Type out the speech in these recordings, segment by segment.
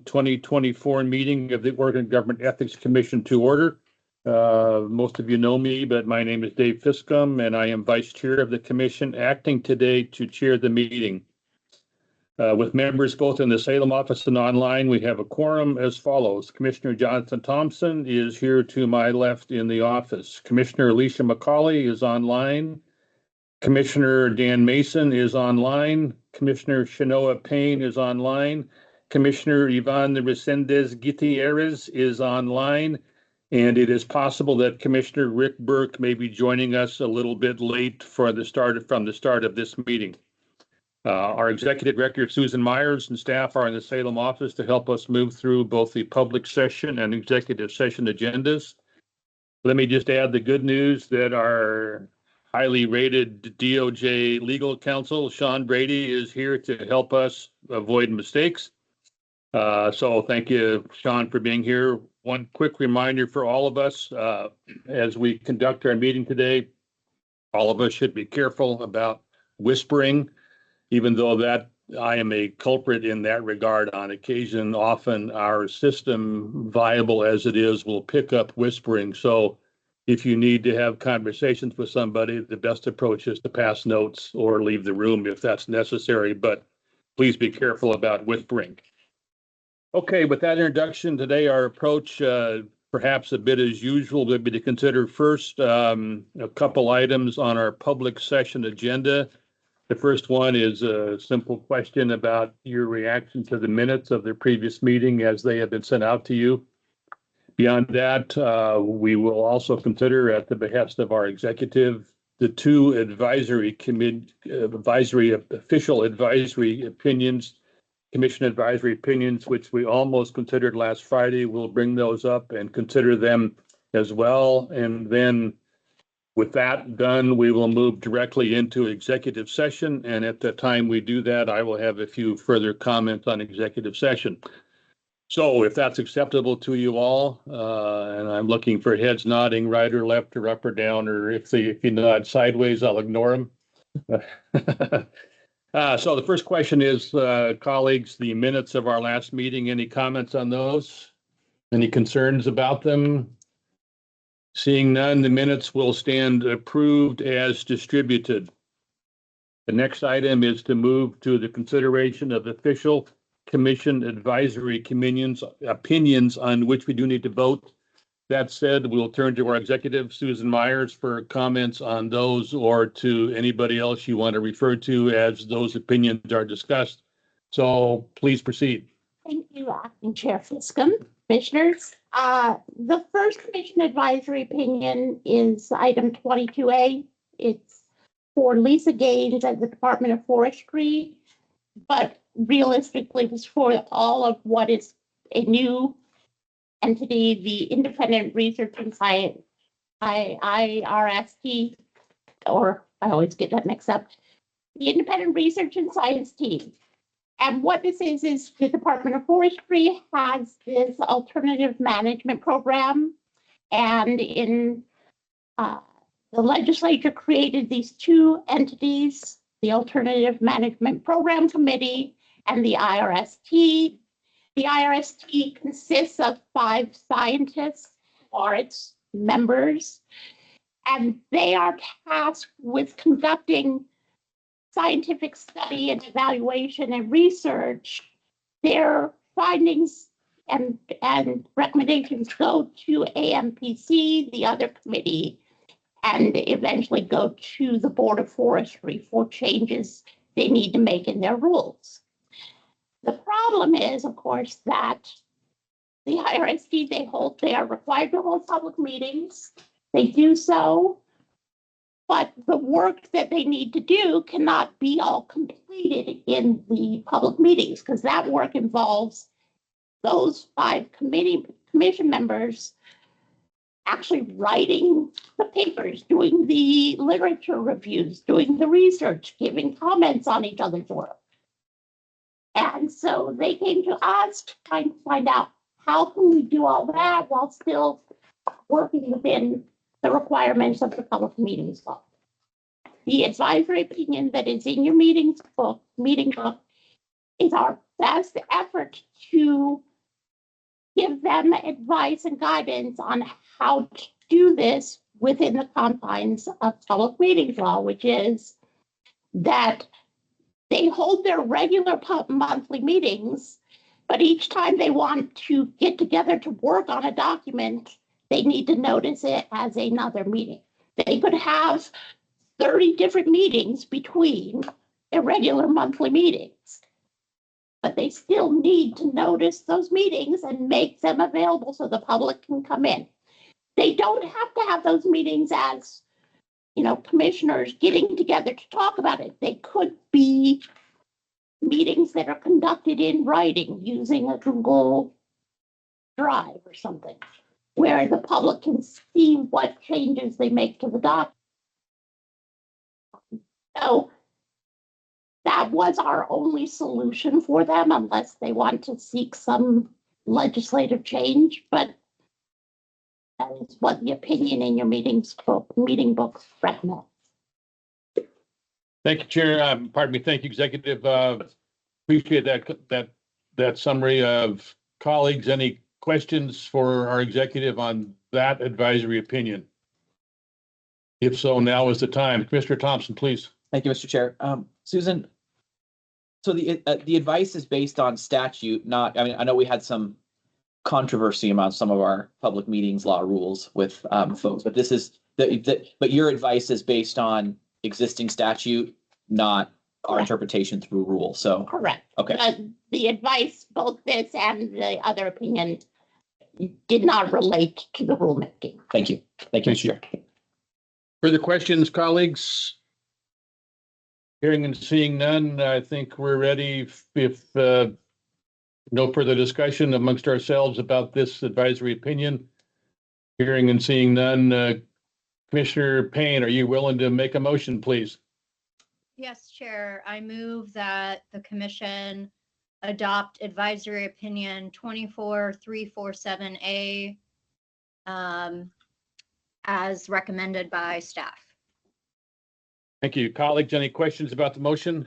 2024 meeting of the Oregon Government Ethics Commission to order. Most of you know me, but my name is Dave Fiscum, and I am Vice Chair of the Commission, acting today to chair the meeting. With members both in the Salem office and online, we have a quorum as follows. Commissioner Jonathan Thompson is here to my left in the office. Commissioner Alicia McCauley is online. Commissioner Dan Mason is online. Commissioner Shanoa Payne is online. Commissioner Ivan Resendez Gutierrez is online. And it is possible that Commissioner Rick Burke may be joining us a little bit late from the start of this meeting. Our Executive Director, Susan Myers, and staff are in the Salem office to help us move through both the public session and executive session agendas. Let me just add the good news that our highly rated DOJ legal counsel, Sean Brady, is here to help us avoid mistakes. So thank you, Sean, for being here. One quick reminder for all of us, as we conduct our meeting today, all of us should be careful about whispering, even though that I am a culprit in that regard on occasion. Often our system, viable as it is, will pick up whispering. So if you need to have conversations with somebody, the best approach is to pass notes or leave the room if that's necessary, but please be careful about whispering. Okay, with that introduction, today our approach, perhaps a bit as usual, would be to consider first a couple items on our public session agenda. The first one is a simple question about your reaction to the minutes of the previous meeting as they have been sent out to you. Beyond that, we will also consider, at the behest of our executive, the two official advisory opinions, commission advisory opinions, which we almost considered last Friday. We'll bring those up and consider them as well. And then with that done, we will move directly into executive session. And at the time we do that, I will have a few further comments on executive session. So if that's acceptable to you all, and I'm looking for heads nodding right or left or up or down, or if you nod sideways, I'll ignore them. So the first question is, colleagues, the minutes of our last meeting, any comments on those? Any concerns about them? Seeing none, the minutes will stand approved as distributed. The next item is to move to the consideration of official commission advisory opinions on which we do need to vote. That said, we'll turn to our executive, Susan Myers, for comments on those, or to anybody else you want to refer to as those opinions are discussed. So please proceed. Thank you, Acting Chair Fiscum. Commissioners, the first commission advisory opinion is item 22A. It's for Lisa Gaines at the Department of Forestry, but realistically it was for all of what is a new entity, the Independent Research and Science, IRST, or I always get that mixed up, the Independent Research and Science Team. And what this is the Department of Forestry has this alternative management program, and in the legislature created these two entities, the Alternative Management Program Committee and the IRST. The IRST consists of 5 scientists who are its members, and they are tasked with conducting scientific study and evaluation and research. Their findings and recommendations go to AMPC, the other committee, and eventually go to the Board of Forestry for changes they need to make in their rules. The problem is, of course, that the IRST, they are required to hold public meetings. They do so, but the work that they need to do cannot be all completed in the public meetings, because that work involves those 5 commission members actually writing the papers, doing the literature reviews, doing the research, giving comments on each other's work. And so they came to us trying to find out how can we do all that while still working within the requirements of the public meetings law. The advisory opinion that is in your meeting book is our best effort to give them advice and guidance on how to do this within the confines of public meetings law, which is that they hold their regular monthly meetings, but each time they want to get together to work on a document, they need to notice it as another meeting. They could have 30 different meetings between irregular monthly meetings, but they still need to notice those meetings and make them available so the public can come in. They don't have to have those meetings as, commissioners getting together to talk about it. They could be meetings that are conducted in writing using a Google Drive or something, where the public can see what changes they make to the document. So that was our only solution for them, unless they want to seek some legislative change, but that is what the opinion in your meeting books recommend. Thank you, Chair. Pardon me. Thank you, Executive. Appreciate that summary of colleagues. Any questions for our executive on that advisory opinion? If so, now is the time. Commissioner Thompson, please. Thank you, Mr. Chair. Susan, so the advice is based on statute, not, I know we had some controversy about some of our public meetings law rules with folks, but this is but your advice is based on existing statute, not our interpretation through rule. So correct. Okay. The advice, both this and the other opinion, did not relate to the rulemaking. Thank you. Thank you, Mr. Chair. Further questions, colleagues? Hearing and seeing none, I think we're ready. If no further discussion amongst ourselves about this advisory opinion. Hearing and seeing none, Commissioner Payne, are you willing to make a motion, please? Yes, Chair. I move that the commission adopt advisory opinion 24347A as recommended by staff. Thank you. Colleagues, any questions about the motion?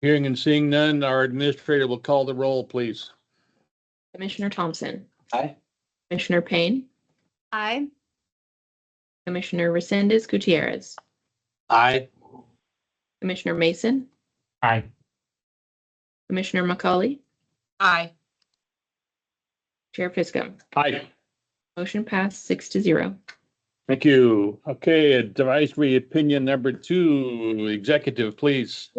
Hearing and seeing none, our administrator will call the roll, please. Commissioner Thompson. Aye. Commissioner Payne. Aye. Commissioner Resendez Gutierrez. Aye. Commissioner Mason. Aye. Commissioner McCauley. Aye. Chair Fiscom. Aye. Motion passed 6-0. Thank you. Okay, advisory opinion number 2, executive, please.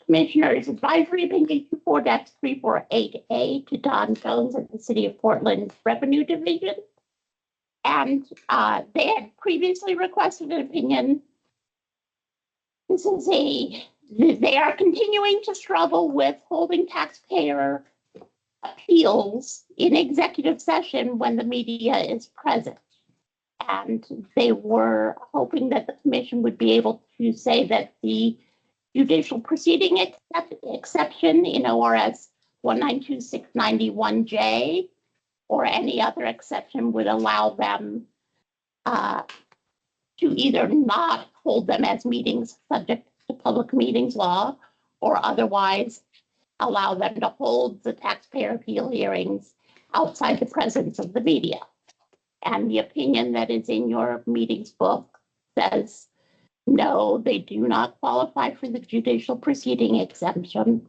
Commissioners, advisory opinion 24-348A to Don Jones at the City of Portland Revenue Division. And they had previously requested an opinion. They are continuing to struggle with holding taxpayer appeals in executive session when the media is present. And they were hoping that the commission would be able to say that the judicial proceeding exception in ORS 192-691J or any other exception would allow them to either not hold them as meetings subject to public meetings law or otherwise allow them to hold the taxpayer appeal hearings outside the presence of the media. And the opinion that is in your meetings book says, no, they do not qualify for the judicial proceeding exception,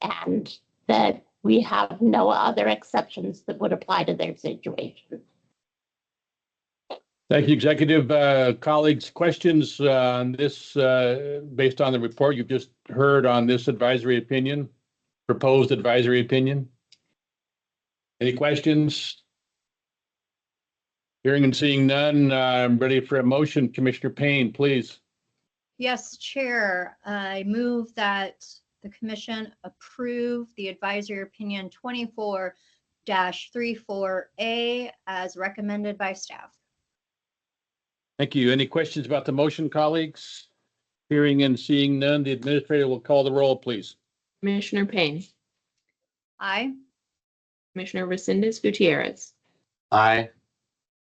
and that we have no other exceptions that would apply to their situation. Thank you, executive. Colleagues, questions on this based on the report you've just heard on this advisory opinion, proposed advisory opinion? Any questions? Hearing and seeing none, I'm ready for a motion. Commissioner Payne, please. Yes, Chair. I move that the commission approve the advisory opinion 24-34A as recommended by staff. Thank you. Any questions about the motion, colleagues? Hearing and seeing none, the administrator will call the roll, please. Commissioner Payne. Aye. Commissioner Resendez Gutierrez. Aye.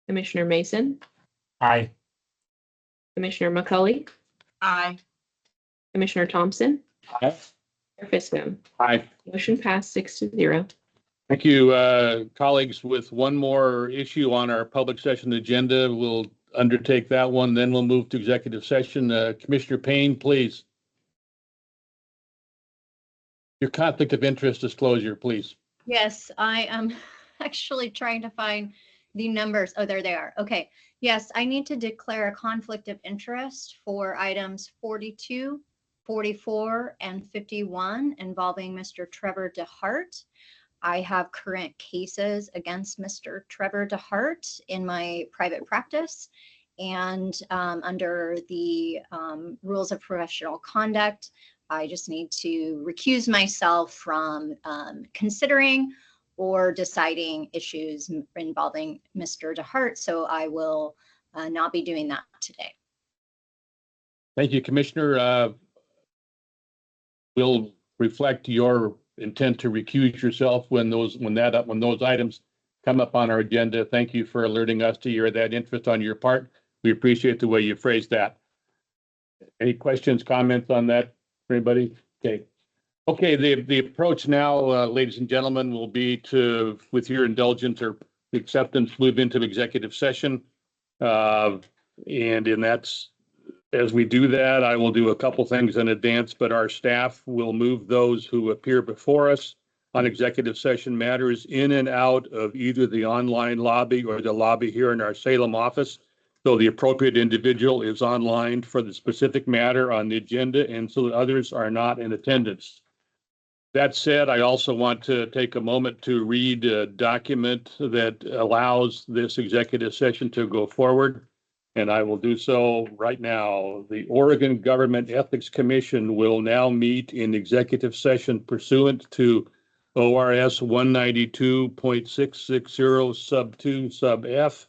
Commissioner Mason. Aye. Commissioner McCauley. Aye. Commissioner Thompson. Aye. Chair Fiscum. Aye. Motion passed 6-0. Thank you, colleagues. With one more issue on our public session agenda, we'll undertake that one, then we'll move to executive session. Commissioner Payne, please. Your conflict of interest disclosure, please. Yes, I am actually trying to find the numbers. Oh, there they are. Okay. Yes, I need to declare a conflict of interest for items 42, 44, and 51 involving Mr. Trevor DeHart. I have current cases against Mr. Trevor DeHart in my private practice. And under the rules of professional conduct, I just need to recuse myself from considering or deciding issues involving Mr. DeHart. So I will not be doing that today. Thank you, Commissioner. We'll reflect your intent to recuse yourself when those items come up on our agenda. Thank you for alerting us to that interest on your part. We appreciate the way you phrased that. Any comments on that for anybody? Okay, the approach now, ladies and gentlemen, will be to, with your indulgence or acceptance, move into executive session. As we do that, I will do a couple things in advance, but our staff will move those who appear before us on executive session matters in and out of either the online lobby or the lobby here in our Salem office. So the appropriate individual is online for the specific matter on the agenda, and so that others are not in attendance. That said, I also want to take a moment to read a document that allows this executive session to go forward, and I will do so right now. The Oregon Government Ethics Commission will now meet in executive session pursuant to ORS 192.660 sub 2 sub F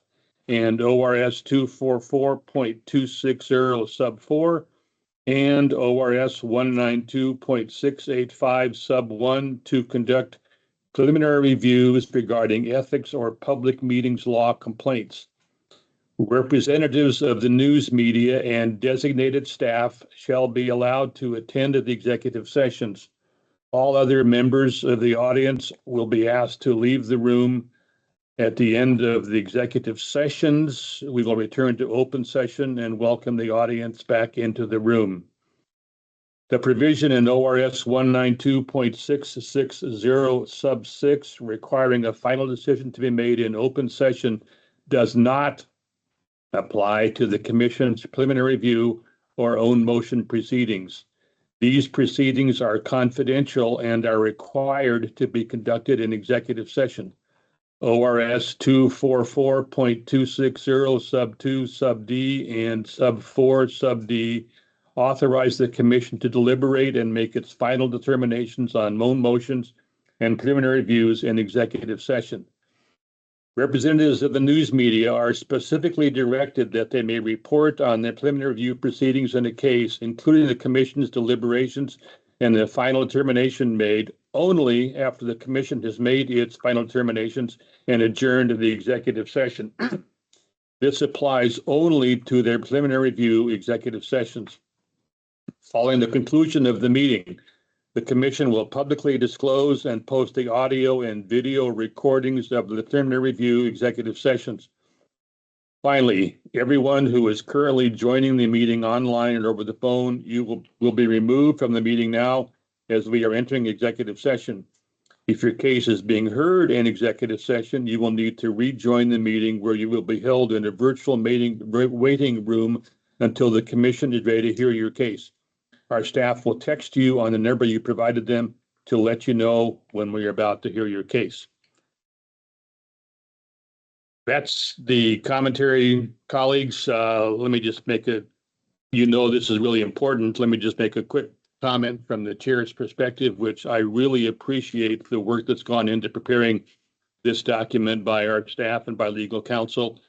and ORS 244.260 sub 4 and ORS 192.685 sub 1 to conduct preliminary reviews regarding ethics or public meetings law complaints. Representatives of the news media and designated staff shall be allowed to attend the executive sessions. All other members of the audience will be asked to leave the room at the end of the executive sessions. We will return to open session and welcome the audience back into the room. The provision in ORS 192.660 sub 6 requiring a final decision to be made in open session does not apply to the Commission's preliminary review or own motion proceedings. These proceedings are confidential and are required to be conducted in executive session. ORS 244.260 sub 2 sub D and sub 4 sub D authorize the Commission to deliberate and make its final determinations on own motions and preliminary reviews in executive session. Representatives of the news media are specifically directed that they may report on the preliminary review proceedings in a case, including the Commission's deliberations and the final determination made only after the Commission has made its final determinations and adjourned the executive session. This applies only to their preliminary review executive sessions. Following the conclusion of the meeting, the Commission will publicly disclose and post the audio and video recordings of the preliminary review executive sessions. Finally, everyone who is currently joining the meeting online and over the phone, you will be removed from the meeting now as we are entering executive session. If your case is being heard in executive session, you will need to rejoin the meeting where you will be held in a virtual meeting waiting room until the Commission is ready to hear your case. Our staff will text you on the number you provided them to let you know when we are about to hear your case. That's the commentary, colleagues. Let me just make this is really important. Let me just make a quick comment from the chair's perspective, which I really appreciate the work that's gone into preparing this document by our staff and by legal counsel.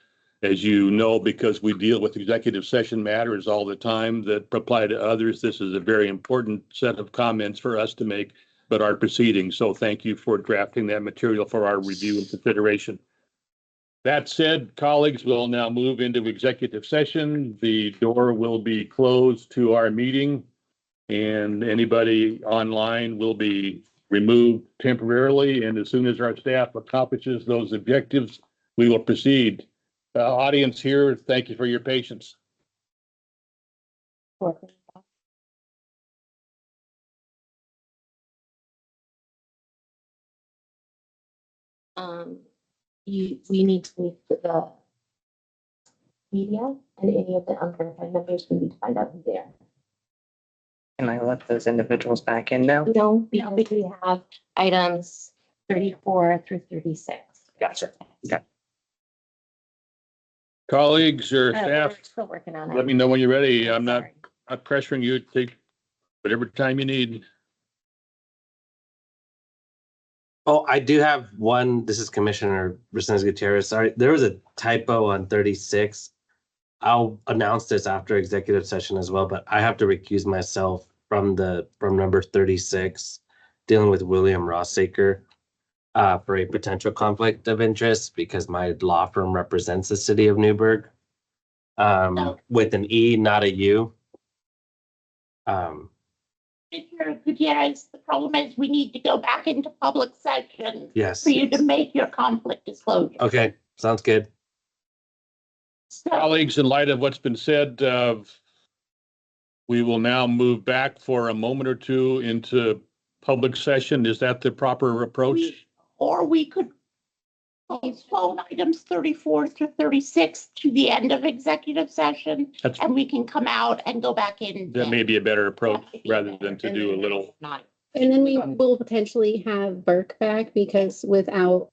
As you know, because we deal with executive session matters all the time that apply to others, this is a very important set of comments for us to make, but our proceedings. So thank you for drafting that material for our review and consideration. That said, colleagues, we'll now move into executive session. The door will be closed to our meeting. And anybody online will be removed temporarily. And as soon as our staff accomplishes those objectives, we will proceed. Audience here, thank you for your patience. We need to meet the media and any of the unverified members. We need to find out who they are. Can I let those individuals back in now? No, because we have items 34 through 36. Gotcha. Colleagues or We're staff, still working on it. let me know when you're ready. I'm not Sorry. pressuring you. Take whatever time you need. Oh, I do have one. This is Commissioner Resendez Gutierrez. Sorry, there was a typo on 36. I'll announce this after executive session as well, but I have to recuse myself from number 36, dealing with William Rossaker, for a potential conflict of interest because my law firm represents the city of Newburgh, with an E, not a U. Mr. Gutierrez, the problem is we need to go back into public session Yes. for you to make your conflict disclosure. Okay, sounds good. So, Colleagues, in light of what's been said, we will now move back for a moment or two into public session. Is that the proper approach? or we could postpone items 34 through 36 to the end of executive session, That's, and we can come out and go back in. that may be a better approach rather than to And do a then little. Not. And then we will potentially have Burke back because without,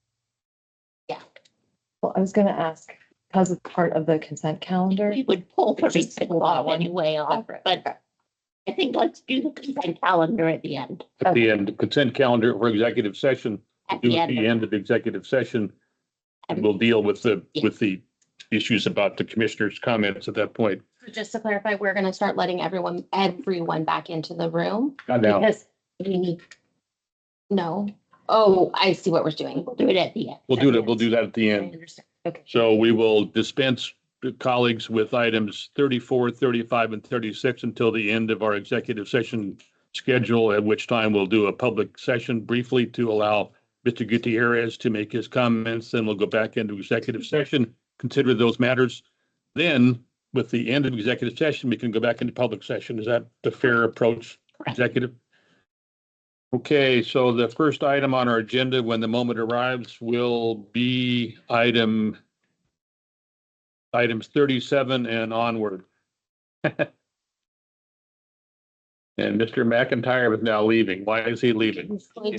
Well, I was gonna ask, because it's part of the consent calendar. We would pull Just 36 pull that off one anyway off, separate. but I think let's do the consent calendar at the end. At the end, consent calendar for executive session, At do the at the end. end of executive session. And we'll deal with the issues about the commissioner's comments at that point. So just to clarify, we're gonna start letting everyone back into the room Not now. because we need. No. Oh, I see what we're doing. We'll do it at the end. We'll do that at the I end. understand. Okay. So we will dispense the colleagues with items 34, 35, and 36 until the end of our executive session schedule, at which time we'll do a public session briefly to allow Mr. Gutierrez to make his comments. Then we'll go back into executive session, consider those matters. Then with the end of executive session, we can go back into public session. Is that the fair approach, executive? Okay, so the first item on our agenda when the moment arrives will be items 37 and onward. And Mr. McIntyre is now leaving. Why is he leaving? He's going